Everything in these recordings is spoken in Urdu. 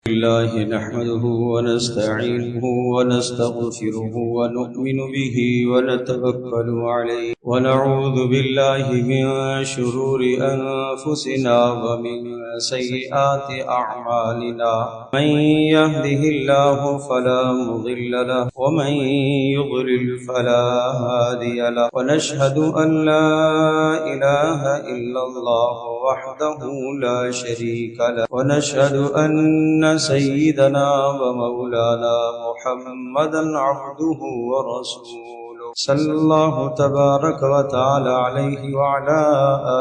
الله نحمده ونستعينه ونستغفره ونؤمن به ونتوكل عليه ونعوذ بالله من شرور أنفسنا ومن سيئات أعمالنا من يهده الله فلا مضل له ومن يضلل فلا هادي له ونشهد أن لا إله إلا الله وحده لا شريك له ونشهد أن سيدنا ومولانا محمدا عبده ورسوله صلى الله تبارك وتعالى عليه وعلى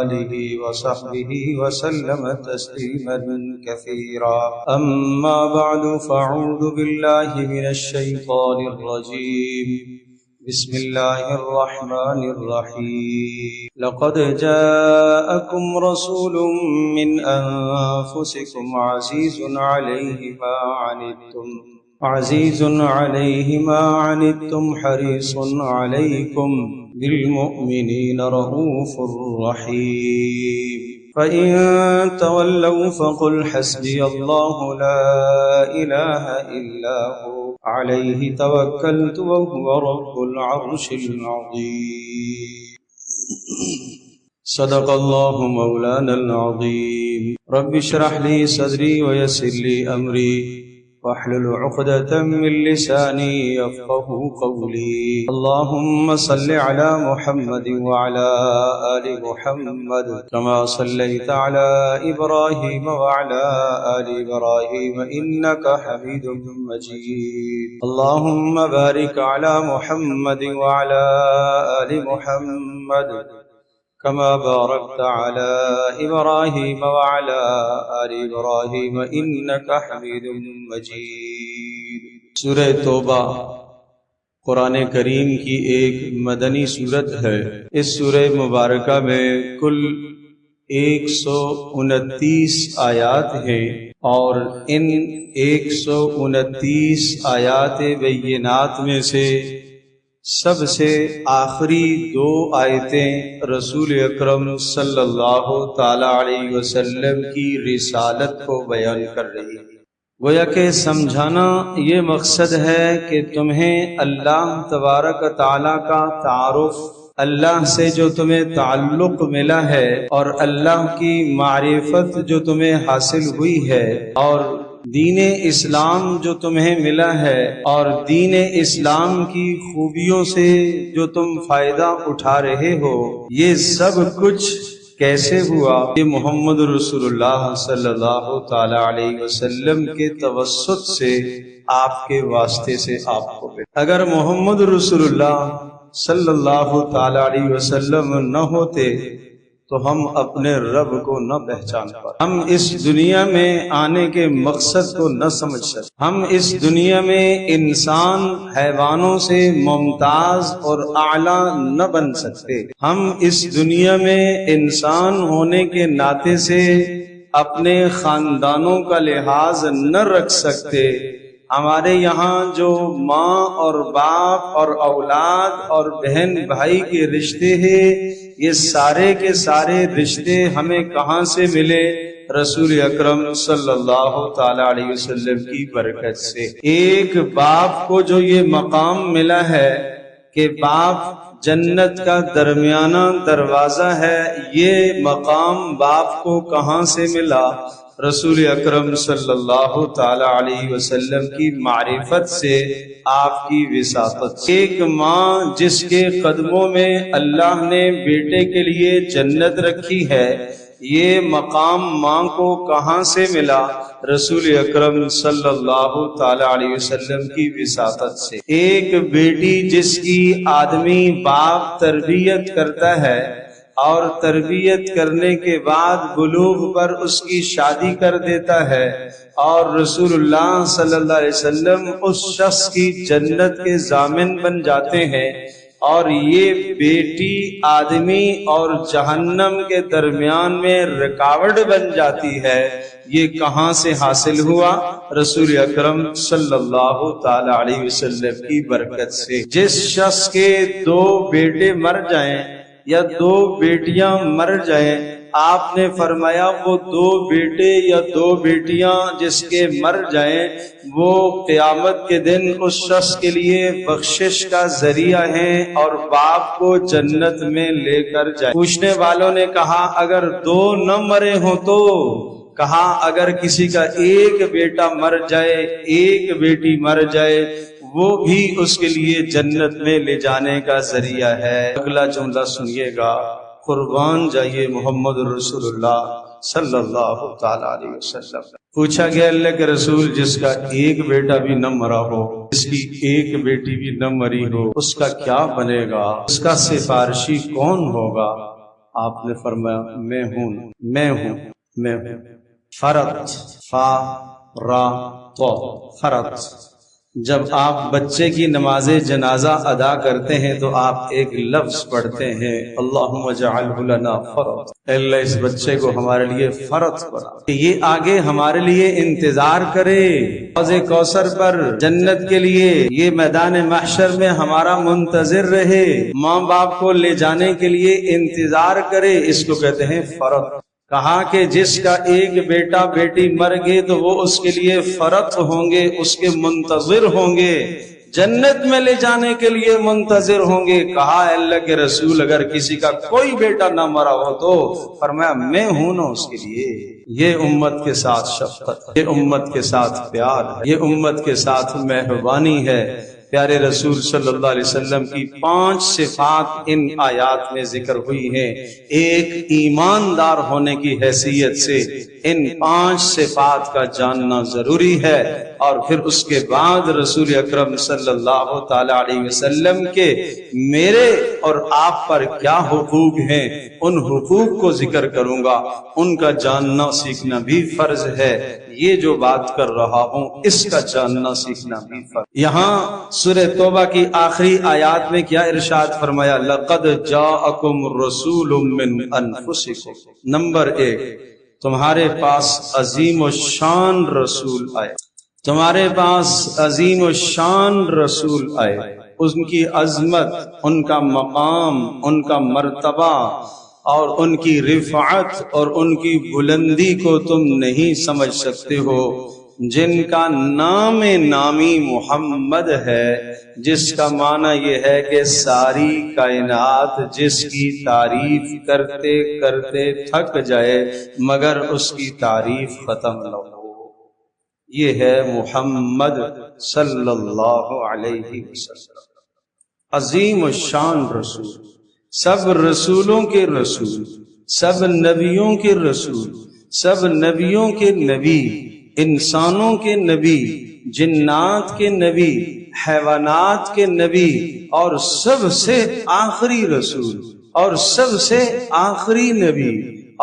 آله وصحبه وسلم تسليما كثيرا أما بعد فأعوذ بالله من الشيطان الرجيم بسم الله الرحمن الرحيم لقد جاءكم رسول من أنفسكم عزيز عليه ما عنتم حريص عليكم بالمؤمنين رؤوف رحيم فإن تولوا فقل حسبي الله لا إله إلا هو عليه توكلت وهو رب العرش العظيم صدق الله مولانا العظيم رب اشرح لي صدري ويسر لي أمري واحلل عقدة من لساني يفقهوا قولي اللهم صل على محمد وعلى آل محمد كما صليت على إبراهيم وعلى آل إبراهيم إنك حميد مجيد اللهم بارك على محمد وعلى آل محمد كما باركت على إبراهيم وعلى آل إبراهيم إنك حميد مجيد سورہ توبہ قرآن کریم کی ایک مدنی سورت ہے۔ اس سورہ مبارکہ میں کل 129 آیات ہیں اور ان 129 آیات بینات میں سے سب سے آخری 2 آیتیں رسول اکرم صلی اللہ تعالی علیہ وسلم کی رسالت کو بیان کر رہی ہے۔ گویا کہ سمجھانا یہ مقصد ہے کہ تمہیں اللہ تبارک تعالی کا تعارف، اللہ سے جو تمہیں تعلق ملا ہے اور اللہ کی معرفت جو تمہیں حاصل ہوئی ہے اور دین اسلام جو تمہیں ملا ہے اور دین اسلام کی خوبیوں سے جو تم فائدہ اٹھا رہے ہو، یہ سب کچھ کیسے ہوا؟ یہ محمد رسول اللہ صلی اللہ تعالی علیہ وسلم کے توسط سے، آپ کے واسطے سے آپ کو ملا۔ اگر محمد رسول اللہ صلی اللہ تعالی علیہ وسلم نہ ہوتے تو ہم اپنے رب کو نہ پہچان پاتے، ہم اس دنیا میں آنے کے مقصد کو نہ سمجھ سکتے، ہم اس دنیا میں انسان حیوانوں سے ممتاز اور اعلیٰ نہ بن سکتے، ہم اس دنیا میں انسان ہونے کے ناطے سے اپنے خاندانوں کا لحاظ نہ رکھ سکتے۔ ہمارے یہاں جو ماں اور باپ اور اولاد اور بہن بھائی کے رشتے ہیں، یہ سارے کے سارے رشتے ہمیں کہاں سے ملے؟ رسول اکرم صلی اللہ تعالی علیہ وسلم کی برکت سے۔ ایک باپ کو جو یہ مقام ملا ہے کہ باپ جنت کا درمیانہ دروازہ ہے، یہ مقام باپ کو کہاں سے ملا؟ رسول اکرم صلی اللہ تعالی علیہ وسلم کی معرفت سے، آپ کی وساطت سے۔ ایک ماں جس کے قدموں میں اللہ نے بیٹے کے لیے جنت رکھی ہے، یہ مقام ماں کو کہاں سے ملا؟ رسول اکرم صلی اللہ تعالی علیہ وسلم کی وساطت سے۔ ایک بیٹی جس کی آدمی باپ تربیت کرتا ہے اور تربیت کرنے کے بعد بلوغ پر اس کی شادی کر دیتا ہے، اور رسول اللہ صلی اللہ علیہ وسلم اس شخص کی جنت کے ضامن بن جاتے ہیں، اور یہ بیٹی آدمی اور جہنم کے درمیان میں رکاوٹ بن جاتی ہے۔ یہ کہاں سے حاصل ہوا؟ رسول اکرم صلی اللہ تعالی علیہ وسلم کی برکت سے۔ جس شخص کے 2 بیٹے مر جائیں یا 2 بیٹیاں مر جائیں، آپ نے فرمایا وہ دو بیٹے یا دو بیٹیاں جس کے مر جائیں وہ قیامت کے دن اس شخص کے لیے بخشش کا ذریعہ ہیں اور باپ کو جنت میں لے کر جائیں۔ پوچھنے والوں نے کہا اگر دو نہ مرے ہوں تو؟ کہا اگر کسی کا ایک بیٹا مر جائے، ایک بیٹی مر جائے، وہ بھی اس کے لیے جنت میں لے جانے کا ذریعہ ہے۔ اگلا جملہ سنیے گا، قربان جائیے محمد رسول اللہ صلی اللہ تعالی علیہ وسلم۔ پوچھا گیا اللہ کے رسول جس کا ایک بیٹا بھی نہ مرا ہو، جس کی ایک بیٹی بھی نہ مری ہو، اس کا کیا بنے گا؟ اس کا سفارشی کون ہوگا؟ آپ نے فرمایا میں ہوں۔ فرت، فا را تو، فرت۔ جب آپ بچے کی نماز جنازہ ادا کرتے ہیں تو آپ ایک لفظ پڑھتے ہیں اللہم اجعلہ لنا فرط، اللہ اس بچے کو ہمارے لیے فرط بنا، کہ یہ آگے ہمارے لیے انتظار کرے حوض کوثر پر، جنت کے لیے یہ میدان محشر میں ہمارا منتظر رہے، ماں باپ کو لے جانے کے لیے انتظار کرے، اس کو کہتے ہیں فرط۔ کہا کہ جس کا ایک بیٹا بیٹی مر گئے تو وہ اس کے لیے فرط ہوں گے، اس کے منتظر ہوں گے، جنت میں لے جانے کے لیے منتظر ہوں گے۔ کہا اللہ کے رسول اگر کسی کا کوئی بیٹا نہ مرا ہو تو؟ فرمایا میں ہوں نا اس کے لیے۔ یہ امت کے ساتھ شفقت ہے، یہ امت کے ساتھ پیار ہے، یہ امت کے ساتھ مہربانی ہے۔ پیارے رسول صلی اللہ علیہ وسلم کی 5 صفات ان آیات میں ذکر ہوئی ہیں۔ ایک ایماندار ہونے کی حیثیت سے ان 5 صفات کا جاننا ضروری ہے، اور پھر اس کے بعد رسول اکرم صلی اللہ تعالی علیہ وسلم کے میرے اور آپ پر کیا حقوق ہیں ان حقوق کو ذکر کروں گا، ان کا جاننا سیکھنا بھی فرض ہے۔ یہ جو بات کر رہا ہوں اس کا جاننا سیکھنا بھی فرض۔ یہاں سورہ توبہ کی آخری آیات میں کیا ارشاد فرمایا؟ لَقَدْ جَاءَكُمْ رَسُولٌ مِّنْ أَنفُسِكُمْ۔ نمبر 1، تمہارے پاس عظیم الشان رسول آئے، تمہارے پاس عظیم الشان رسول آئے، ان کی عظمت، ان کا مقام، ان کا مرتبہ اور ان کی رفعت اور ان کی بلندی کو تم نہیں سمجھ سکتے ہو، جن کا نام نامی محمد ہے، جس کا معنی یہ ہے کہ ساری کائنات جس کی تعریف کرتے کرتے تھک جائے مگر اس کی تعریف ختم نہ ہو، یہ ہے محمد صلی اللہ علیہ وسلم، عظیم الشان رسول، سب رسولوں کے رسول، سب نبیوں کے رسول، سب نبیوں کے نبی، انسانوں کے نبی، جنات کے نبی، حیوانات کے نبی، اور سب سے آخری رسول، اور سب سے آخری نبی،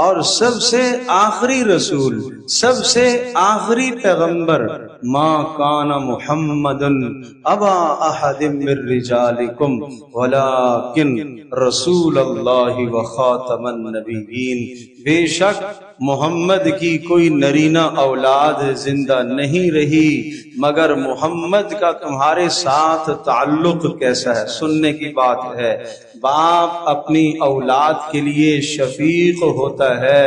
اور سب سے آخری رسول، سب سے آخری پیغمبر۔ ما کان محمد ابا احد من رجالکم ولکن رسول اللہ وخاتم النبیین۔ بے شک محمد کی کوئی نرینہ اولاد زندہ نہیں رہی، مگر محمد کا تمہارے ساتھ تعلق کیسا ہے؟ سننے کی بات ہے۔ باپ اپنی اولاد کے لیے شفیق ہوتا ہے،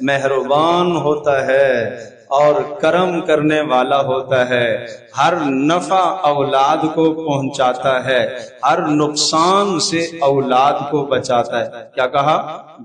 مہربان ہوتا ہے اور کرم کرنے والا ہوتا ہے، ہر نفع اولاد کو پہنچاتا ہے، ہر نقصان سے اولاد کو بچاتا ہے۔ کیا کہا؟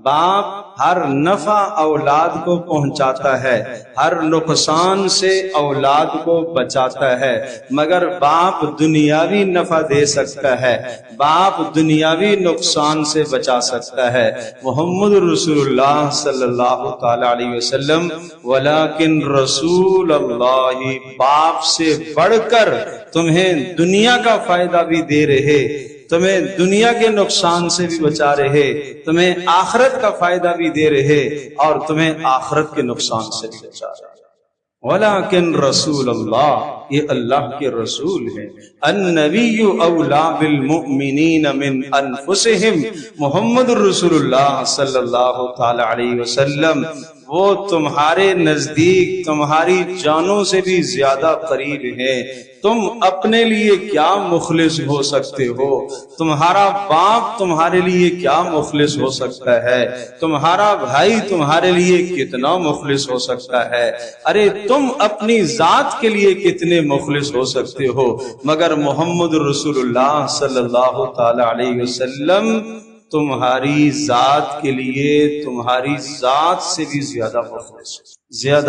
باپ ہر نفع اولاد کو پہنچاتا ہے، ہر نقصان سے اولاد کو بچاتا ہے، مگر باپ دنیاوی نفع دے سکتا ہے، باپ دنیاوی نقصان سے بچا سکتا ہے۔ محمد رسول اللہ صلی اللہ تعالی علیہ وسلم ولیکن رسول اللہ، باپ سے بڑھ کر تمہیں دنیا کا فائدہ بھی دے رہے، تمہیں دنیا کے نقصان سے بھی بچا رہے، تمہیں آخرت کا فائدہ بھی دے رہے اور تمہیں آخرت کے نقصان سے بھی بچا رہے۔ ولیکن رسول اللہ، یہ اللہ کے رسول ہیں۔ النبی اولا بالمؤمنین من انفسہم، محمد رسول اللہ صلی اللہ تعالی علیہ وسلم وہ تمہارے نزدیک تمہاری جانوں سے بھی زیادہ قریب ہیں۔ تم اپنے لیے کیا مخلص ہو سکتے ہو؟ تمہارا باپ تمہارے لیے کیا مخلص ہو سکتا ہے؟ تمہارا بھائی تمہارے لیے کتنا مخلص ہو سکتا ہے؟ ارے تم اپنی ذات کے لیے کتنے مخلص ہو سکتے ہو، مگر محمد رسول اللہ صلی اللہ تعالی علیہ وسلم تمہاری ذات کے لیے تمہاری ذات سے بھی زیادہ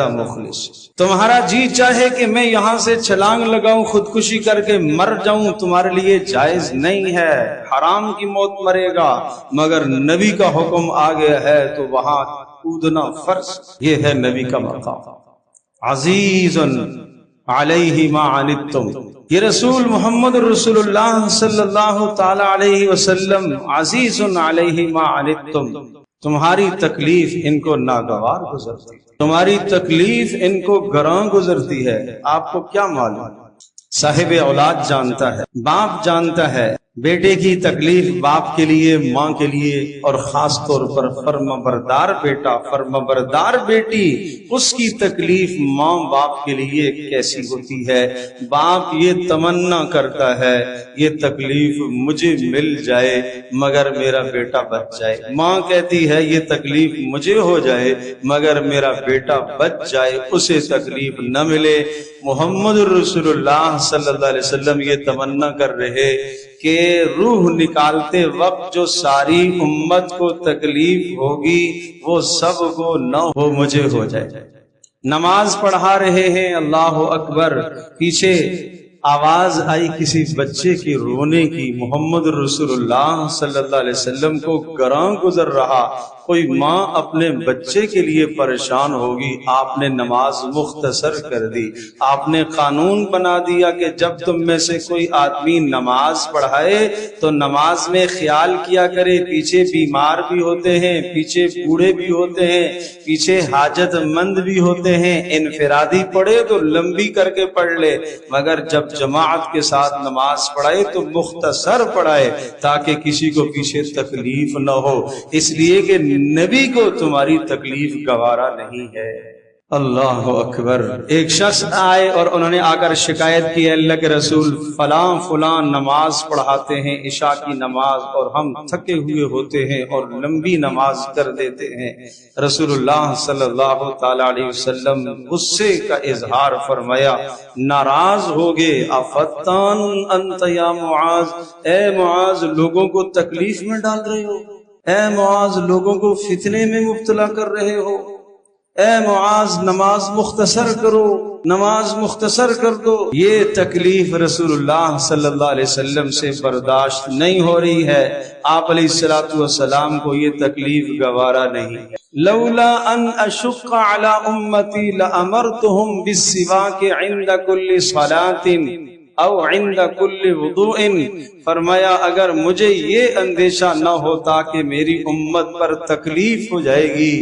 مخلص۔ تمہارا جی چاہے کہ میں یہاں سے چھلانگ لگاؤں، خودکشی کر کے مر جاؤں، تمہارے لیے جائز نہیں ہے، حرام کی موت مرے گا، مگر نبی کا حکم آ گیا ہے تو وہاں کودنا فرض۔ یہ ہے نبی کا مقام۔ عزیز علیہ ما عنتم، یہ رسول محمد رسول اللہ صلی اللہ تعالی علیہ وسلم عزیز علیہ ما عنتم، تمہاری تکلیف ان کو ناگوار گزرتی، تمہاری تکلیف ان کو گراں گزرتی ہے۔ آپ کو کیا معلوم؟ صاحب اولاد جانتا ہے، باپ جانتا ہے، بیٹے کی تکلیف باپ کے لیے، ماں کے لیے، اور خاص طور پر فرمانبردار بیٹا، فرمانبردار بیٹی، اس کی تکلیف ماں باپ کے لیے کیسی ہوتی ہے۔ باپ یہ تمنا کرتا ہے یہ تکلیف مجھے مل جائے مگر میرا بیٹا بچ جائے، ماں کہتی ہے یہ تکلیف مجھے ہو جائے مگر میرا بیٹا بچ جائے، اسے تکلیف نہ ملے۔ محمد رسول اللہ صلی اللہ علیہ وسلم یہ تمنا کر رہے کہ روح نکالتے وقت جو ساری امت کو تکلیف ہوگی وہ سب کو نہ ہو، مجھے ہو جائے۔ نماز پڑھا رہے ہیں، اللہ اکبر، پیچھے آواز آئی کسی بچے کی رونے کی، محمد رسول اللہ صلی اللہ علیہ وسلم کو گراں گزر رہا، کوئی ماں اپنے بچے کے لیے پریشان ہوگی، آپ نے نماز مختصر کر دی، آپ نے قانون بنا دیا کہ جب تم میں سے کوئی آدمی نماز پڑھائے تو نماز میں خیال کیا کرے پیچھے بیمار بھی ہوتے ہیں، پیچھے بوڑھے بھی ہوتے ہیں، پیچھے حاجت مند بھی ہوتے ہیں، انفرادی پڑھے تو لمبی کر کے پڑھ لے، مگر جب جماعت کے ساتھ نماز پڑھائے تو مختصر پڑھائے تاکہ کسی کو پیچھے تکلیف نہ ہو، اس لیے کہ نبی کو تمہاری تکلیف گوارا نہیں ہے۔ اللہ اکبر۔ ایک شخص آئے اور انہوں نے آ کر شکایت کی، اللہ کے رسول فلاں فلاں نماز پڑھاتے ہیں، عشاء کی نماز، اور ہم تھکے ہوئے ہوتے ہیں اور لمبی نماز کر دیتے ہیں۔ رسول اللہ صلی اللہ تعالی علیہ وسلم غصے کا اظہار فرمایا، ناراض ہوگے، افتان انت یا معاذ، اے معاذ لوگوں کو تکلیف میں ڈال رہے ہو، اے معاذ لوگوں کو فتنے میں مبتلا کر رہے ہو، اے معاذ نماز مختصر کرو، نماز مختصر کر دو۔ یہ تکلیف رسول اللہ صلی اللہ علیہ وسلم سے برداشت نہیں ہو رہی ہے، آپ علیہ الصلوۃ والسلام کو یہ تکلیف گوارا نہیں ہے۔ لولا ان اشق علی امتی لامرتهم بالسواک عند كل صلاۃ او عند كل وضوء، فرمایا اگر مجھے یہ اندیشہ نہ ہوتا کہ میری امت پر تکلیف ہو جائے گی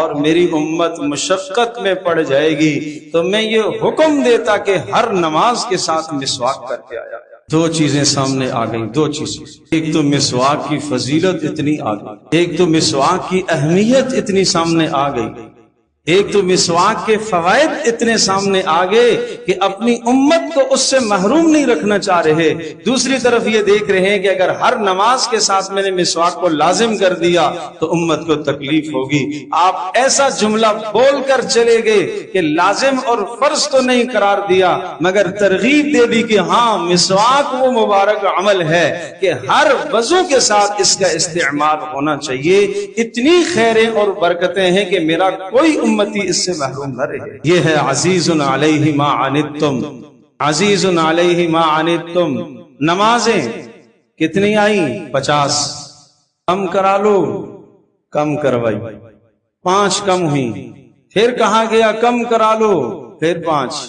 اور میری امت مشقت میں پڑ جائے گی تو میں یہ حکم دیتا کہ ہر نماز کے ساتھ مسواک کر کے آیا۔ دو چیزیں سامنے آ گئیں، دو چیزیں، ایک تو مسواک کی فضیلت اتنی آ گئی، ایک تو مسواک کی اہمیت اتنی سامنے آ گئی، ایک تو مسواک کے فوائد اتنے سامنے آ گئے کہ اپنی امت کو اس سے محروم نہیں رکھنا چاہ رہے، دوسری طرف یہ دیکھ رہے ہیں کہ اگر ہر نماز کے ساتھ میں نے مسواک کو لازم کر دیا تو امت کو تکلیف ہوگی۔ آپ ایسا جملہ بول کر چلے گئے کہ لازم اور فرض تو نہیں قرار دیا مگر ترغیب دے دی کہ ہاں مسواک وہ مبارک عمل ہے کہ ہر وضو کے ساتھ اس کا استعمال ہونا چاہیے، اتنی خیریں اور برکتیں ہیں کہ میرا کوئی امتی اس سے محروم نہ رہے۔ یہ ہے عزیز علیہ ما عنتم، عزیز علیہ ما عنتم۔ نمازیں کتنی آئیں؟ 50، کم کرا لو، کم کروائی، 5 کم ہوئی، پھر کہا گیا کم کرا لو، پھر 5،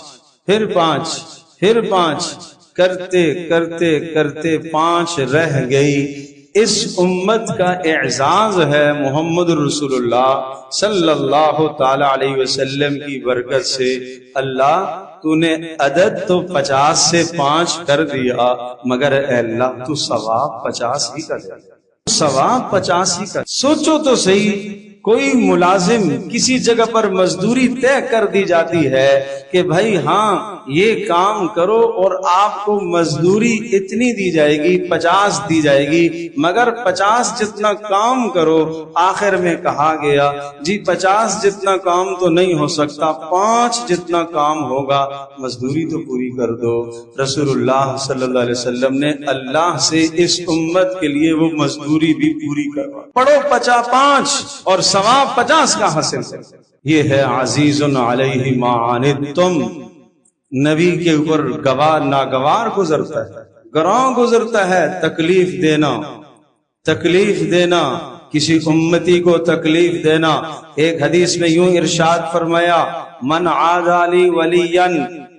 پھر 5، پھر 5، کرتے کرتے کرتے 5 رہ گئی۔ اس امت کا اعزاز ہے محمد رسول اللہ صلی اللہ تعالی علیہ وسلم کی برکت سے۔ اللہ تو نے عدد تو 50 سے 5 کر دیا مگر اے اللہ تو ثواب 50 ہی کا دیا، ثواب 50 ہی کا۔ سوچو تو صحیح، کوئی ملازم کسی جگہ پر مزدوری طے کر دی جاتی ہے کہ بھائی ہاں یہ کام کرو اور آپ کو مزدوری اتنی دی جائے گی، 50 دی جائے گی، مگر 50 جتنا کام کرو، آخر میں کہا گیا جی 50 جتنا کام تو نہیں ہو سکتا، 5 جتنا کام ہوگا، مزدوری تو پوری کر دو۔ رسول اللہ صلی اللہ علیہ وسلم نے اللہ سے اس امت کے لیے وہ مزدوری بھی پوری کروا، پڑھو 50 اور ثواب 50 کا حاصل ہے۔ یہ ہے عزیز علیہ ما عنتم، نبی کے اوپر گوار ناگوار گزرتا ہے، گراں گزرتا ہے تکلیف دینا، کسی امتی کو تکلیف دینا۔ ایک حدیث میں یوں ارشاد فرمایا، من عادى لي وليا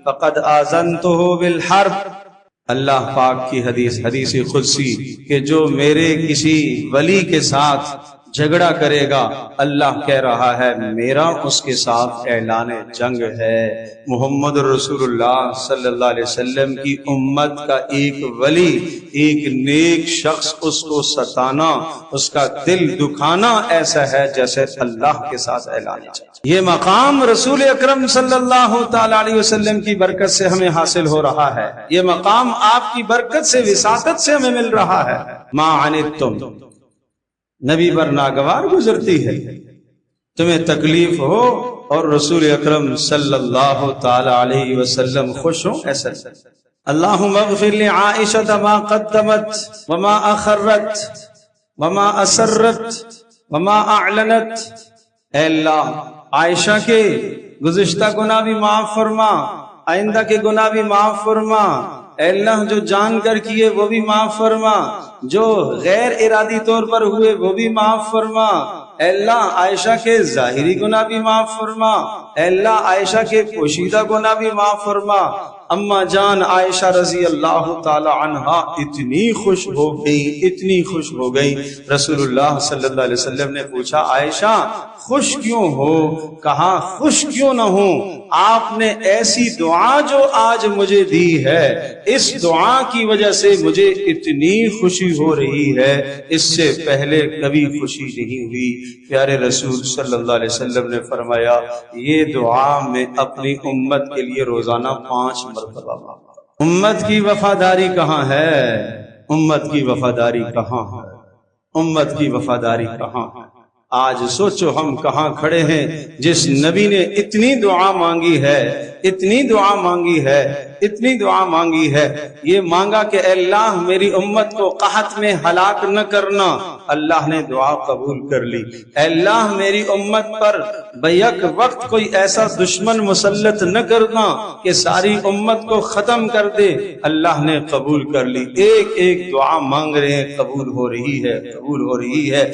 فقد آذنته بالحرب۔ اللہ پاک کی حدیث قدسی کہ جو میرے کسی ولی کے ساتھ جھگڑا کرے گا، اللہ کہہ رہا ہے میرا اس کے ساتھ اعلان جنگ ہے۔ محمد رسول اللہ صلی اللہ علیہ وسلم کی امت کا ایک ولی، ایک نیک شخص اس کو ستانا، اس کا دل دکھانا ایسا ہے جیسے اللہ کے ساتھ اعلان جنگ۔ یہ مقام رسول اکرم صلی اللہ تعالی علیہ وسلم کی برکت سے ہمیں حاصل ہو رہا ہے، یہ مقام آپ کی برکت سے، وساطت سے ہمیں مل رہا ہے۔ ما عنتم، نبی پر ناگوار گزرتی ہے، تمہیں تکلیف ہو اور رسول اکرم صلی اللہ تعالی علیہ وسلم خوش ہوں، ایسا اللہم اغفر لعائشہ ما قدمت وما اخرت وما اسرت وما اعلنت۔ اے اللہ عائشہ کے گزشتہ گناہ بھی معاف فرما، آئندہ کے گناہ بھی معاف فرما، اے اللہ جو جان کر کیے وہ بھی معاف فرما، جو غیر ارادی طور پر ہوئے وہ بھی معاف فرما، اے اللہ عائشہ کے ظاہری گناہ بھی معاف فرما، اے اللہ عائشہ کے پوشیدہ گناہ بھی معاف فرما۔ اما جان عائشہ رضی اللہ تعالی عنہا اتنی خوش ہو گئی، رسول اللہ صلی اللہ علیہ وسلم نے پوچھا عائشہ خوش کیوں ہو؟ کہا خوش کیوں نہ ہوں، آپ نے ایسی دعا جو آج مجھے دی ہے، اس دعا کی وجہ سے مجھے اتنی خوشی ہو رہی ہے، اس سے پہلے کبھی خوشی نہیں ہوئی۔ پیارے رسول صلی اللہ علیہ وسلم نے فرمایا یہ دعا میں اپنی امت کے لیے روزانہ 5 مرتبہ مانگتا۔ امت کی وفاداری کہاں ہے؟ امت کی وفاداری کہاں ہے؟ امت کی وفاداری کہاں ہے؟ آج سوچو ہم کہاں کھڑے ہیں، جس نبی نے اتنی دعا مانگی ہے، اتنی دعا مانگی ہے، اتنی دعا مانگی ہے، یہ مانگا کہ اے اللہ میری امت کو قحط میں ہلاک نہ کرنا، اللہ نے دعا قبول کر لی۔ اے اللہ میری امت پر بیک وقت کوئی ایسا دشمن مسلط نہ کرنا کہ ساری امت کو ختم کر دے، اللہ نے قبول کر لی۔ ایک ایک دعا مانگ رہے ہیں، قبول ہو رہی ہے، قبول ہو رہی ہے۔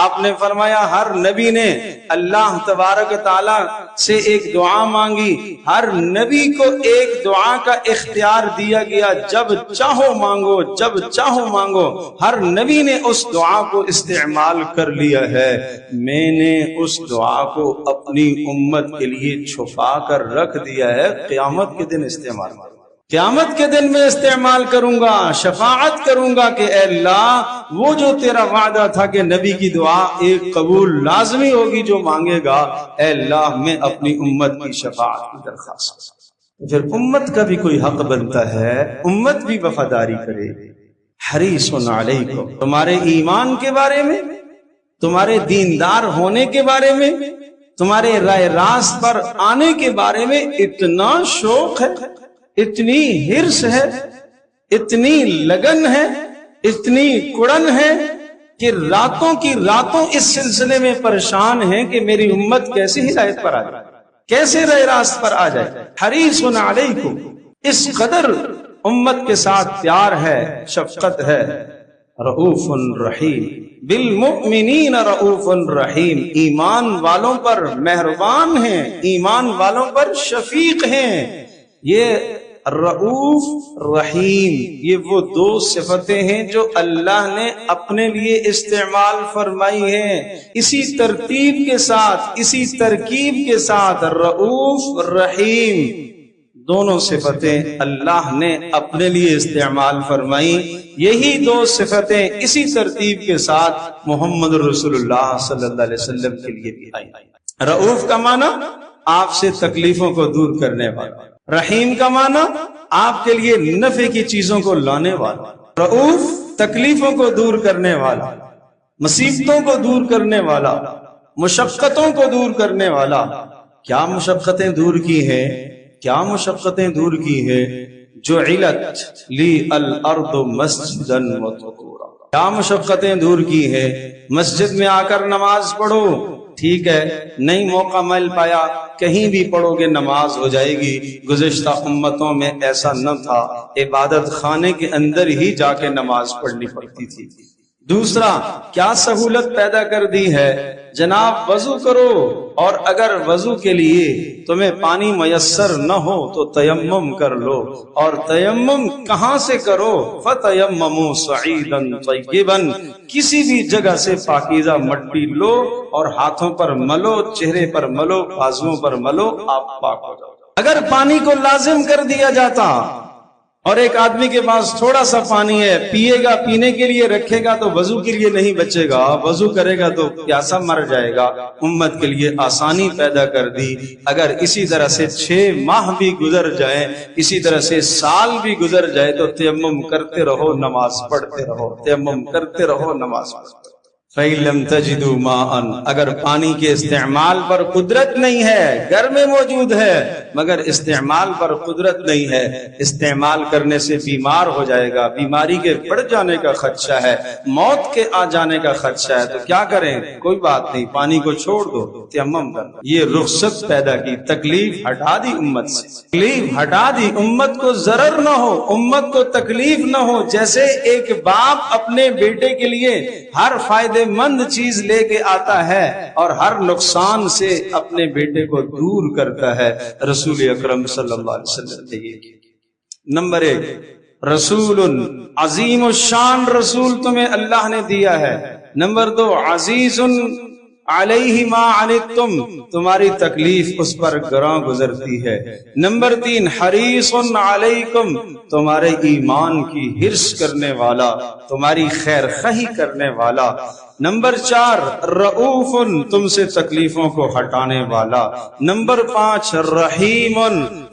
آپ نے فرمایا ہر نبی نے اللہ تبارک تعالی سے ایک دعا مانگی، ہر نبی کو ایک دعا کا اختیار دیا گیا، جب چاہو مانگو، جب چاہو مانگو۔ ہر نبی نے اس دعا کو استعمال کر لیا ہے، میں نے اس دعا کو اپنی امت کے لیے چھپا کر رکھ دیا ہے، قیامت کے دن استعمال، قیامت کے دن میں استعمال کروں گا، شفاعت کروں گا کہ اے اللہ وہ جو تیرا وعدہ تھا کہ نبی کی دعا ایک قبول لازمی ہوگی جو مانگے گا، اے اللہ میں اپنی امت کی شفاعت کی درخواست کرتا ہوں۔ پھر امت کا بھی کوئی حق بنتا ہے، امت بھی وفاداری کرے۔ حریص علیکم، تمہارے ایمان کے بارے میں، تمہارے دیندار ہونے کے بارے میں، تمہارے رائے راست پر آنے کے بارے میں اتنا شوق ہے، اتنی ہرس ہے، اتنی لگن ہے، اتنی کڑن ہے کہ راتوں کی راتوں اس سلسلے میں پریشان ہیں کہ میری امت کیسے ہدایت پر آ جائے، کیسے رائے راست پر آ جائے۔ حریص علیکم، اس قدر امت کے ساتھ پیار ہے، شفقت ہے۔ رؤوف رحیم، بالمؤمنین رؤوف رحیم، ایمان والوں پر مہربان ہیں، ایمان والوں پر شفیق ہیں۔ یہ رؤوف رحیم، یہ وہ دو صفتیں ہیں جو اللہ نے اپنے لیے استعمال فرمائی ہیں، اسی ترتیب کے ساتھ، اسی ترکیب کے ساتھ، رؤوف رحیم۔ دونوں صفتیں اللہ نے اپنے لیے استعمال فرمائی. یہی دو صفتیں اسی ترتیب کے ساتھ محمد رسول اللہ صلی اللہ علیہ وسلم کے لیے بھی آئی. رؤوف کا معنی آپ سے تکلیفوں کو دور کرنے والا، رحیم کا معنی آپ کے لیے نفع کی چیزوں کو لانے والا. رؤوف تکلیفوں کو دور کرنے والا، مصیبتوں کو دور کرنے والا، مشقتوں کو دور کرنے والا. کیا مشقتیں دور کی ہیں؟ کیا مشقتیں دور کی ہیں؟ جعلت لی الارض مسجدا وطہورا. کیا مشقتیں دور کی ہیں؟ مسجد میں آ کر نماز پڑھو، ٹھیک ہے، نہیں موقع مل پایا، کہیں بھی پڑھو گے نماز ہو جائے گی. گزشتہ امتوں میں ایسا نہ تھا، عبادت خانے کے اندر ہی جا کے نماز پڑھنی پڑتی تھی. دوسرا کیا سہولت پیدا کر دی ہے، جناب وضو کرو، اور اگر وضو کے لیے تمہیں پانی میسر نہ ہو تو تیمم کر لو. اور تیمم کہاں سے کرو؟ فَتَيَمَّمُوا صَعِيدًا طَيِّبًا، کسی بھی جگہ سے پاکیزہ مٹی لو اور ہاتھوں پر ملو، چہرے پر ملو، بازوؤں پر ملو، آپ پاک ہو جاؤ. اگر پانی کو لازم کر دیا جاتا اور ایک آدمی کے پاس تھوڑا سا پانی ہے، پیے گا، پینے کے لیے رکھے گا تو وضو کے لیے نہیں بچے گا، وضو کرے گا تو پیاسا مر جائے گا. امت کے لیے آسانی پیدا کر دی. اگر اسی طرح سے 6 ماہ بھی گزر جائیں، اسی طرح سے سال بھی گزر جائے تو تیمم کرتے رہو، نماز پڑھتے رہو، تیمم کرتے رہو، نماز پڑھتے رہو. فَإِن لَمْ تَجِدُوا مَاءً، اگر پانی کے استعمال پر قدرت نہیں ہے، گھر میں موجود ہے مگر استعمال پر قدرت نہیں ہے، استعمال کرنے سے بیمار ہو جائے گا، بیماری کے بڑھ جانے کا خدشہ ہے، موت کے آ جانے کا خدشہ ہے، تو کیا کریں؟ کوئی بات نہیں، پانی کو چھوڑ دو، تیمم کر. یہ رخصت پیدا کی، تکلیف ہٹا دی امت سے، تکلیف ہٹا دی. امت کو ضرر نہ ہو، امت کو تکلیف نہ ہو. جیسے ایک باپ اپنے بیٹے کے لیے ہر فائدے مند چیز لے کے آتا ہے اور ہر نقصان سے اپنے بیٹے کو دور کرتا ہے، رسول اکرم صلی اللہ علیہ وسلم نے یہ کیا. نمبر 1، رسول عظیم الشان رسول تمہیں اللہ نے دیا ہے. نمبر 2، عزیز علیہ ما عنتم، تمہاری تکلیف اس پر گراں گزرتی ہے. نمبر 3، حریص علیکم، تمہارے ایمان کی حرص کرنے والا، تمہاری خیر خواہی کرنے والا. نمبر 4، رؤوف، تم سے تکلیفوں کو ہٹانے والا. نمبر 5، رحیم،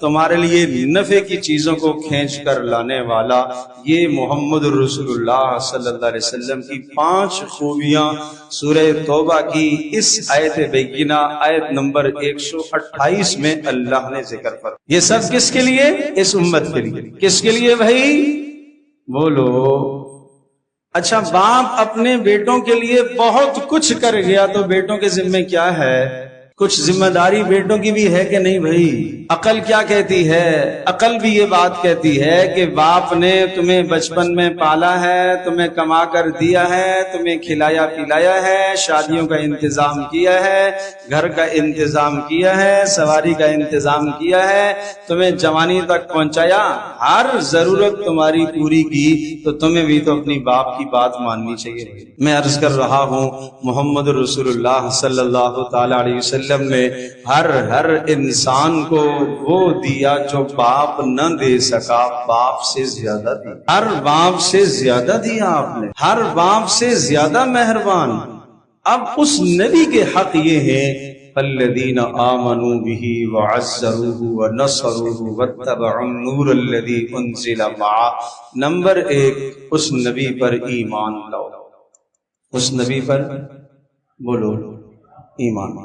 تمہارے لیے نفع کی چیزوں کو کھینچ کر لانے والا. یہ محمد رسول اللہ صلی اللہ علیہ وسلم کی 5 خوبیاں سورہ توبہ کی اس آیت بینہ، آیت نمبر 128 میں اللہ نے ذکر فرمایا. یہ سب کس کے لیے؟ اس امت کے لیے. کس کے لیے بھائی؟ بولو. اچھا، باپ اپنے بیٹوں کے لیے بہت کچھ کر گیا تو بیٹوں کے ذمہ کیا ہے؟ کچھ ذمہ داری بیٹوں کی بھی ہے کہ نہیں بھائی؟ عقل کیا کہتی ہے؟ عقل بھی یہ بات کہتی ہے کہ باپ نے تمہیں بچپن میں پالا ہے، تمہیں کما کر دیا ہے، تمہیں کھلایا پلایا ہے، شادیوں کا انتظام کیا ہے، گھر کا انتظام کیا ہے، سواری کا انتظام کیا ہے، تمہیں جوانی تک پہنچایا، ہر ضرورت تمہاری پوری کی، تو تمہیں بھی تو اپنی باپ کی بات ماننی چاہیے. میں عرض کر رہا ہوں، محمد رسول اللہ صلی اللہ تعالی علیہ وسلم نے ہر انسان کو وہ دیا جو باپ نہ دے سکا، باپ سے زیادہ دیا. ہر باپ سے زیادہ دیا آپ نے، ہر باپ سے زیادہ مہربان. اب اس نبی کے حق یہ ہے، الذین آمنوا به وعزروه ونصروه واتبعوا النور الذی انزل معه. نمبر 1، اس نبی پر ایمان لاؤ. اس نبی پر بولو ایمان.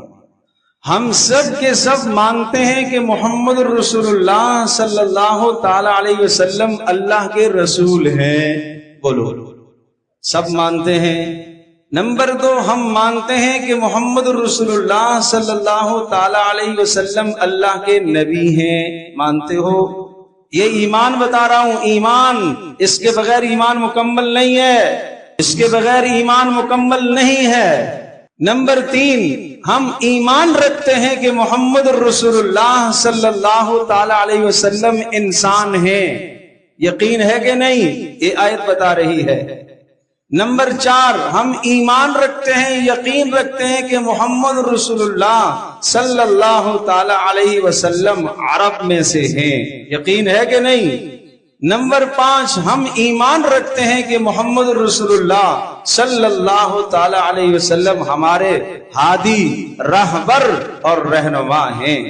ہم سب کے سب مانتے ہیں کہ محمد رسول اللہ صلی اللہ تعالی علیہ وسلم اللہ کے رسول ہیں. بولو، سب مانتے ہیں. نمبر 2، ہم مانتے ہیں کہ محمد رسول اللہ صلی اللہ تعالی علیہ وسلم اللہ کے نبی ہیں. مانتے ہو؟ یہ ایمان بتا رہا ہوں، ایمان. اس کے بغیر ایمان مکمل نہیں ہے، اس کے بغیر ایمان مکمل نہیں ہے. نمبر 3، ہم ایمان رکھتے ہیں کہ محمد رسول اللہ صلی اللہ تعالی علیہ وسلم انسان ہیں. یقین ہے کہ نہیں؟ یہ آیت بتا رہی ہے. نمبر 4 ہم ایمان رکھتے ہیں، یقین رکھتے ہیں کہ محمد رسول اللہ صلی اللہ تعالی علیہ وسلم عرب میں سے ہیں، یقین ہے کہ نہیں؟ نمبر 5 ہم ایمان رکھتے ہیں کہ محمد رسول اللہ صلی اللہ تعالی علیہ وسلم ہمارے ہادی، رہبر اور رہنما ہیں۔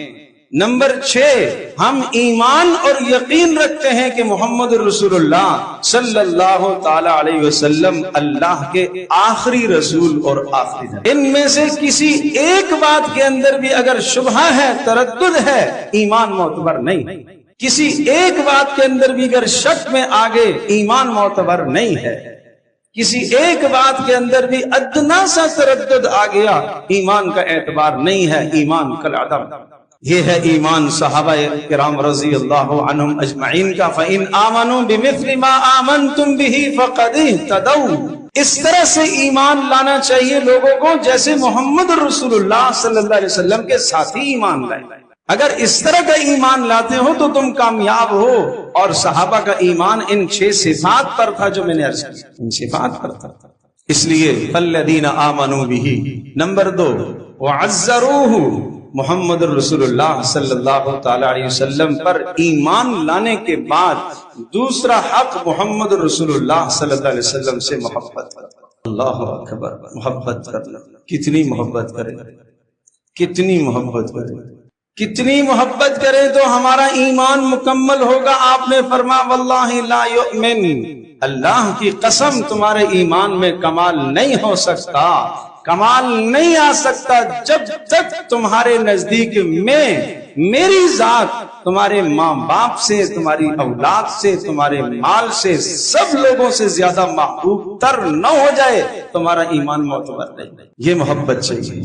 نمبر 6 ہم ایمان اور یقین رکھتے ہیں کہ محمد رسول اللہ صلی اللہ تعالی علیہ وسلم اللہ کے آخری رسول اور آخری نبی۔ ان میں سے کسی ایک بات کے اندر بھی اگر شبہ ہے، تردد ہے، ایمان معتبر نہیں۔ کسی ایک بات کے اندر بھی اگر شک میں آگے، ایمان معتبر نہیں ہے۔ کسی ایک بات کے اندر بھی ادنا سا تردد آ گیا، ایمان کا اعتبار نہیں ہے، ایمان کالعدم۔ یہ ہے ایمان صحابہ کرام رضی اللہ عنہم اجمعین کا۔ فَإِنْ آمَنُوا بِمِثْلِ مَا آمَنْتُمْ بِهِ فَقَدِ اهْتَدَوْا۔ اس طرح سے ایمان لانا چاہیے لوگوں کو جیسے محمد رسول اللہ صلی اللہ علیہ وسلم کے ساتھی ایمان لائے۔ اگر اس طرح کا ایمان لاتے ہو تو تم کامیاب ہو۔ اور صحابہ کا ایمان ان 6 صفات پر تھا جو میں نے عرض کی، ان صفات پر تھا۔ اس لیے فَالَّذِينَ آمَنُوا بِهِ۔ نمبر 2 وَعَزَّرُوهُ۔ محمد رسول اللہ صلی اللہ تعالی علیہ وسلم پر ایمان لانے کے بعد دوسرا حق محمد رسول اللہ صلی اللہ علیہ وسلم سے محبت کرنا۔ اللہ اکبر، محبت کرنا۔ کتنی محبت کرے، کتنی محبت کرے، کتنی محبت کرے تو ہمارا ایمان مکمل ہوگا۔ آپ نے فرمایا واللہ لا یؤمن، اللہ کی قسم تمہارے ایمان میں کمال نہیں ہو سکتا، کمال نہیں آ سکتا جب تک تمہارے نزدیک میں میری ذات تمہارے ماں باپ سے، تمہاری اولاد سے، تمہارے مال سے، سب لوگوں سے زیادہ محبوب تر نہ ہو جائے، تمہارا ایمان معتبر نہیں۔ یہ محبت چاہیے،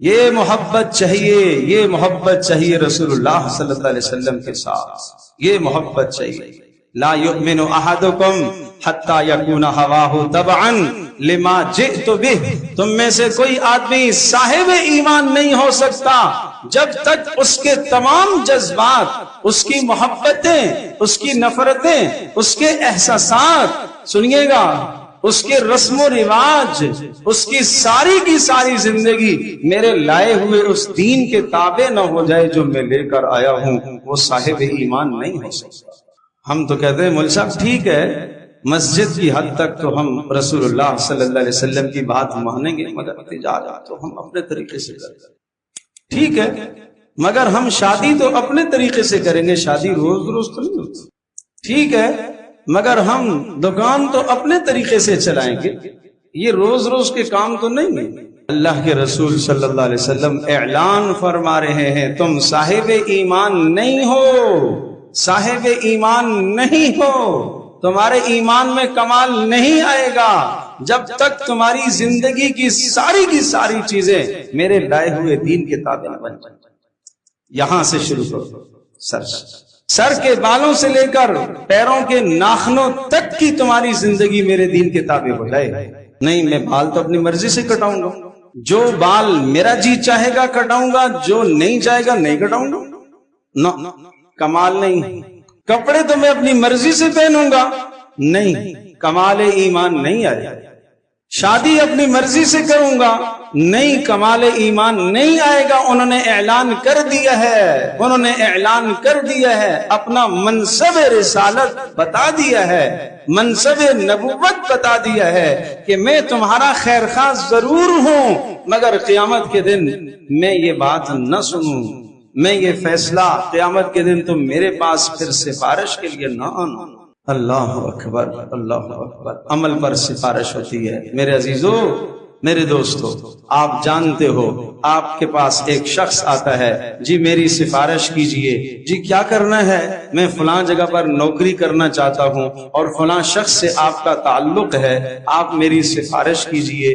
یہ محبت چاہیے، یہ محبت چاہیے رسول اللہ صلی اللہ علیہ وسلم کے ساتھ، یہ محبت چاہیے۔ لا یؤمن احدکم حتی یکون ہواہ تبعا لما جئت بہ۔ تم میں سے کوئی آدمی صاحب ایمان نہیں ہو سکتا جب تک اس کے تمام جذبات، اس کی محبتیں، اس کی نفرتیں، اس کے احساسات، سنیے گا، اس کے رسم و رواج، اس کی ساری زندگی میرے لائے ہوئے اس دین کے تابع نہ ہو جائے جو میں لے کر آیا ہوں، وہ صاحب ایمان نہیں ہو سکتا۔ ہم تو کہتے ہیں مول صاحب ٹھیک ہے، مسجد کی حد تک تو ہم رسول اللہ صلی اللہ علیہ وسلم کی بات مانیں گے، مگر تجارت تو ہم اپنے طریقے سے کریں گے۔ ٹھیک ہے، مگر ہم شادی تو اپنے طریقے سے کریں گے، شادی روز روز تو نہیں ہوتی۔ ٹھیک ہے، مگر ہم دکان تو اپنے طریقے سے چلائیں گے، یہ روز روز کے کام تو نہیں ہے۔ اللہ کے رسول صلی اللہ علیہ وسلم اعلان فرما رہے ہیں تم صاحب ایمان نہیں ہو، صاحب ایمان نہیں ہو، تمہارے ایمان میں کمال نہیں آئے گا جب تک تمہاری زندگی کی ساری چیزیں میرے لائے ہوئے دین کے تابع نہ بن جائیں۔ یہاں سے شروع کرو، سر کے بالوں سے لے کر پیروں کے ناخنوں تک کی تمہاری زندگی میرے دین کے تابع ہو جائے۔ نہیں، میں بال تو اپنی مرضی سے کٹاؤں گا، جو بال میرا جی چاہے گا کٹاؤں گا، جو نہیں چاہے گا نہیں کٹاؤں گا، نہ کمال نہیں۔ کپڑے تو میں اپنی مرضی سے پہنوں گا، نہیں، کمال ایمان نہیں آئے۔ شادی اپنی مرضی سے کروں گا، نہیں، کمال ایمان نہیں آئے گا۔ انہوں نے اعلان کر دیا ہے، انہوں نے اعلان کر دیا ہے، اپنا منصب رسالت بتا دیا ہے، منصب نبوت بتا دیا ہے کہ میں تمہارا خیر خواہ ضرور ہوں، مگر قیامت کے دن میں یہ بات نہ سنوں، میں یہ فیصلہ قیامت کے دن تم میرے پاس پھر سفارش کے لیے نہ آنا۔ اللہ اکبر، اللہ اکبر۔ عمل پر سفارش ہوتی ہے۔ میرے عزیزو، میرے دوستو، آپ جانتے ہو آپ کے پاس ایک شخص آتا ہے، جی میری سفارش کیجئے، جی کیا کرنا ہے؟ میں فلاں جگہ پر نوکری کرنا چاہتا ہوں اور فلاں شخص سے آپ کا تعلق ہے، آپ میری سفارش کیجئے۔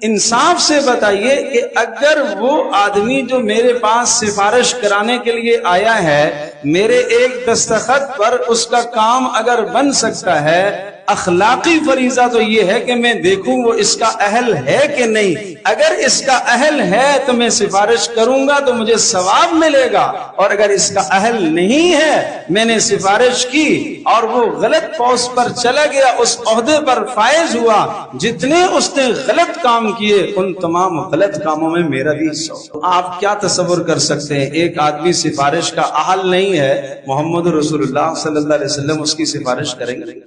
انصاف سے بتائیے کہ اگر وہ آدمی جو میرے پاس سفارش کرانے کے لیے آیا ہے، میرے ایک دستخط پر اس کا کام اگر بن سکتا ہے اخلاقی فریضہ تو یہ ہے کہ میں دیکھوں وہ اس کا اہل ہے کہ نہیں. اگر اس کا اہل ہے تو میں سفارش کروں گا تو مجھے ثواب ملے گا، اور اگر اس کا اہل نہیں ہے، میں نے سفارش کی اور وہ غلط پوسٹ پر چلا گیا، اس عہدے پر فائز ہوا، جتنے اس نے غلط کام کیے ان تمام غلط کاموں میں میرا بھی حصہ ہو. آپ کیا تصور کر سکتے ہیں، ایک آدمی سفارش کا اہل نہیں ہے، محمد رسول اللہ صلی اللہ علیہ وسلم اس کی سفارش کریں گے؟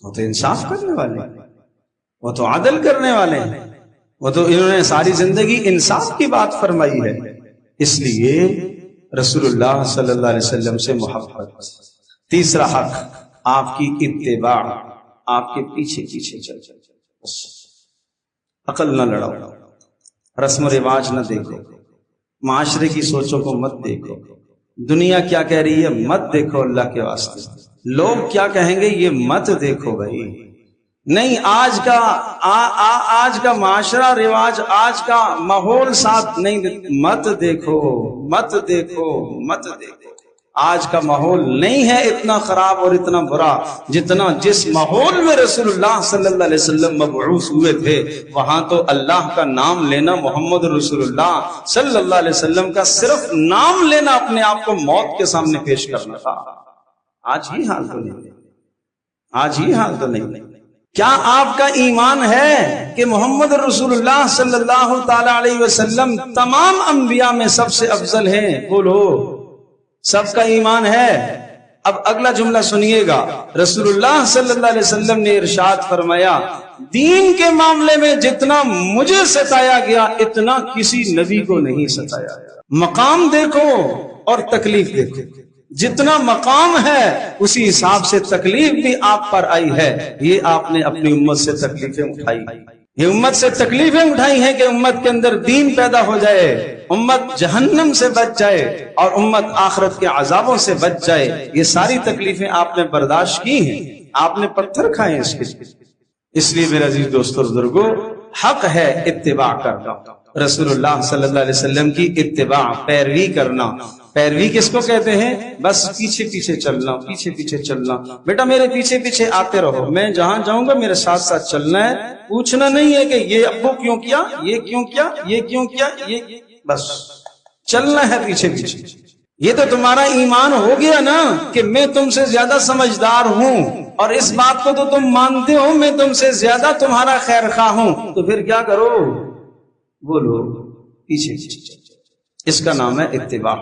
وہ تو انصاف کرنے والے ہیں، وہ تو عدل کرنے والے ہیں، وہ تو انہوں نے ساری زندگی انصاف کی بات فرمائی ہے. اس لیے رسول اللہ صلی اللہ علیہ وسلم سے محبت. تیسرا حق آپ کی اتباع، آپ کے پیچھے پیچھے چل بس. عقل نہ لڑاؤ، رسم و رواج نہ دیکھو، معاشرے کی سوچوں کو مت دیکھو، دنیا کیا کہہ رہی ہے مت دیکھو، اللہ کے واسطے لوگ کیا کہیں گے یہ مت دیکھو بھائی. نہیں، آج کا معاشرہ رواج، آج کا ماحول ساتھ نہیں، مت دیکھو مت دیکھو مت دیکھو. آج کا ماحول نہیں ہے اتنا خراب اور اتنا برا جتنا جس ماحول میں رسول اللہ صلی اللہ علیہ وسلم مبعوث ہوئے تھے. وہاں تو اللہ کا نام لینا، محمد رسول اللہ صلی اللہ علیہ وسلم کا صرف نام لینا اپنے آپ کو موت کے سامنے پیش کرنا تھا. آج ہی حال تو نہیں، آج ہی حال تو نہیں. کیا آپ کا ایمان ہے کہ محمد رسول اللہ صلی اللہ تعالی علیہ وسلم تمام انبیاء میں سب سے افضل ہیں؟ بولو، سب کا ایمان ہے؟ اب اگلا جملہ سنیے گا. رسول اللہ صلی اللہ علیہ وسلم نے ارشاد فرمایا، دین کے معاملے میں جتنا مجھے ستایا گیا اتنا کسی نبی کو نہیں ستایا. مقام دیکھو اور تکلیف دیکھو، جتنا مقام ہے اسی حساب سے تکلیف بھی آپ پر آئی ہے. یہ آپ نے اپنی امت سے تکلیفیں اٹھائی، یہ امت سے تکلیفیں اٹھائی ہیں کہ امت کے اندر دین پیدا ہو جائے، امت جہنم سے بچ جائے اور امت آخرت کے عذابوں سے بچ جائے. یہ ساری تکلیفیں آپ نے برداشت کی ہیں، آپ نے پتھر کھائے ہیں اس کے لیے. اس لیے میرے عزیز دوستو بزرگو، حق ہے اتباع کرنا، رسول اللہ صلی اللہ علیہ وسلم کی اتباع، پیروی کرنا. پیروی کس کو کہتے ہیں؟ بس پیچھے پیچھے چلنا، پیچھے پیچھے چلنا. بیٹا میرے پیچھے پیچھے آتے رہو، میں جہاں جاؤں گا میرے ساتھ ساتھ چلنا ہے. پوچھنا نہیں ہے کہ یہ ابو کیوں کیا، یہ کیوں کیا، یہ کیوں کیا، یہ بس چلنا ہے پیچھے پیچھے. یہ تو تمہارا ایمان ہو گیا نا کہ میں تم سے زیادہ سمجھدار ہوں، اور اس بات کو تو تم مانتے ہو میں تم سے زیادہ تمہارا خیر خواہ ہوں. تو پھر کیا کرو؟ بولو، پیچھے پیچھے. اس کا نام ہے اتباع.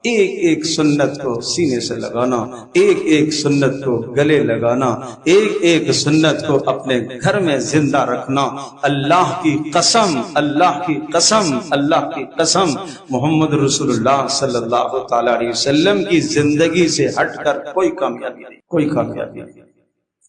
ایک ایک سنت کو سینے سے لگانا، ایک ایک سنت کو گلے لگانا، ایک ایک سنت کو اپنے گھر میں زندہ رکھنا. اللہ کی قسم، اللہ کی قسم، اللہ کی قسم، محمد رسول اللہ صلی اللہ تعالی علیہ وسلم کی زندگی سے ہٹ کر کوئی کامیابی نہیں، کوئی کامیابی نہیں،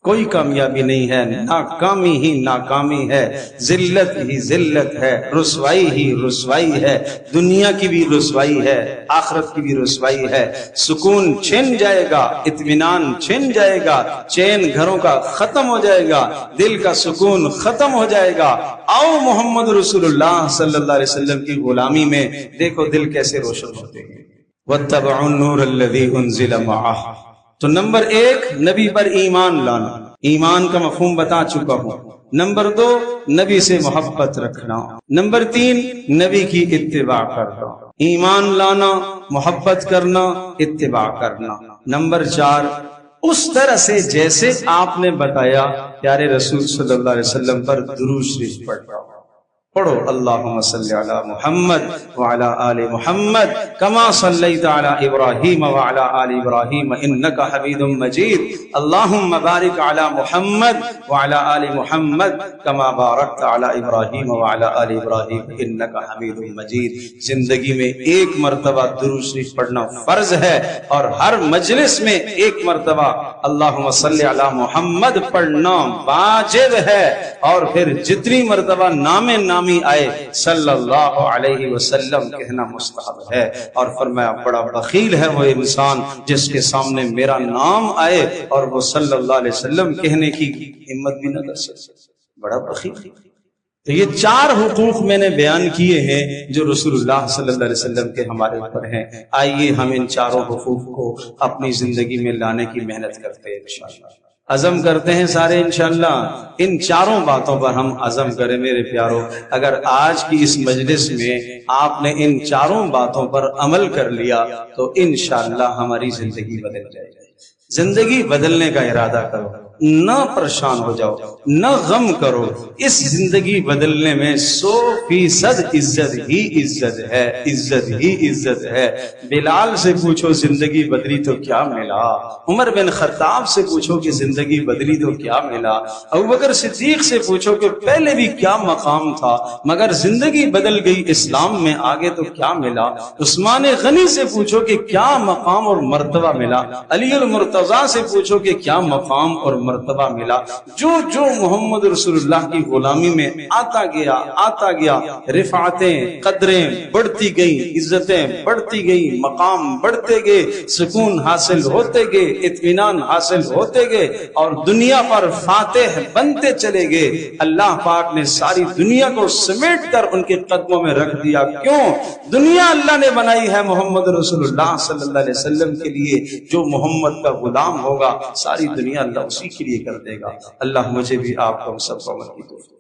کوئی کامیابی نہیں ہے. ناکامی ہی ناکامی ہے، ذلت ہی ذلت ہے، رسوائی ہی رسوائی ہے. دنیا کی بھی رسوائی ہے، آخرت کی بھی رسوائی ہے. سکون چھن جائے گا، اطمینان چھن جائے گا، چین گھروں کا ختم ہو جائے گا، دل کا سکون ختم ہو جائے گا. آؤ محمد رسول اللہ صلی اللہ علیہ وسلم کی غلامی میں دیکھو دل کیسے روشن ہوتے ہیں. وَاتَّبَعُوا النُّورَ الَّذِي أُنزِلَ مَعَهُ. تو نمبر ایک، نبی پر ایمان لانا. ایمان کا مفہوم بتا چکا ہوں. نمبر دو، نبی سے محبت رکھنا. نمبر تین، نبی کی اتباع کرنا. ایمان لانا، محبت کرنا، اتباع کرنا. نمبر چار، اس طرح سے جیسے آپ نے بتایا پیارے رسول صلی اللہ علیہ وسلم پر درود شریف پڑھنا. پڑھو اللہم صلی علی محمد وعلی آل محمد کما صلیت علی ابراہیم وعلی آل ابراہیم انکا حمید مجید. اللہم بارک علی محمد وعلی آل محمد کما بارکت علی ابراہیم وعلی آل ابراہیم انکا حمید مجید. زندگی میں ایک مرتبہ درود شریف پڑھنا فرض ہے، اور ہر مجلس میں ایک مرتبہ اللہم صلی علی محمد پڑھنا واجب ہے. اور پھر جتنی مرتبہ نام آئے صلی اللہ علیہ وسلم کہنا مستحب ہے. اور فرمایا بڑا بخیل ہے وہ انسان جس کے سامنے میرا نام آئے اور وہ صلی اللہ علیہ وسلم کہنے کی ہمت بھی نہ کر سکے. بڑا بخیل. تو یہ چار حقوق میں نے بیان کیے ہیں جو رسول اللہ صلی اللہ علیہ وسلم کے ہمارے اوپر ہیں. آئیے ہم ان چاروں حقوق کو اپنی زندگی میں لانے کی محنت کرتے ہیں انشاءاللہ. عزم کرتے ہیں سارے انشاءاللہ؟ ان چاروں باتوں پر ہم عزم کریں میرے پیاروں. اگر آج کی اس مجلس میں آپ نے ان چاروں باتوں پر عمل کر لیا تو انشاءاللہ ہماری زندگی بدل جائے گی. زندگی بدلنے کا ارادہ کرو، نہ پریشان ہو جاؤ، نہ غم کرو. اس زندگی بدلنے میں 100% عزت ہی عزت ہے، عزت ہی عزت ہے. بلال سے پوچھو زندگی بدلی تو کیا ملا، عمر بن خطاب سے پوچھو کہ زندگی بدلی تو کیا ملا، ابوبکر صدیق سے پوچھو کہ پہلے بھی کیا مقام تھا مگر زندگی بدل گئی اسلام میں آگے تو کیا ملا. عثمان غنی سے پوچھو کہ کیا مقام اور مرتبہ ملا، علی المرتضی سے پوچھو کہ کیا مقام اور مرتبہ ملا. جو محمد رسول اللہ کی غلامی میں آتا گیا رفعتیں قدریں بڑھتی گئی، عزتیں بڑھتی گئی، مقام بڑھتے گئے، سکون حاصل ہوتے گئے، اطمینان حاصل ہوتے گئے اور دنیا پر فاتح بنتے چلے گئے. اللہ پاک نے ساری دنیا کو سمیٹ کر ان کے قدموں میں رکھ دیا. کیوں؟ دنیا اللہ نے بنائی ہے محمد رسول اللہ صلی اللہ علیہ وسلم کے لیے. جو محمد کا غلام ہوگا ساری دنیا اللہ اسی کے لیے کر دے گا. اللہ مجھے بھی آپ کو سب کو عمل کی توفیق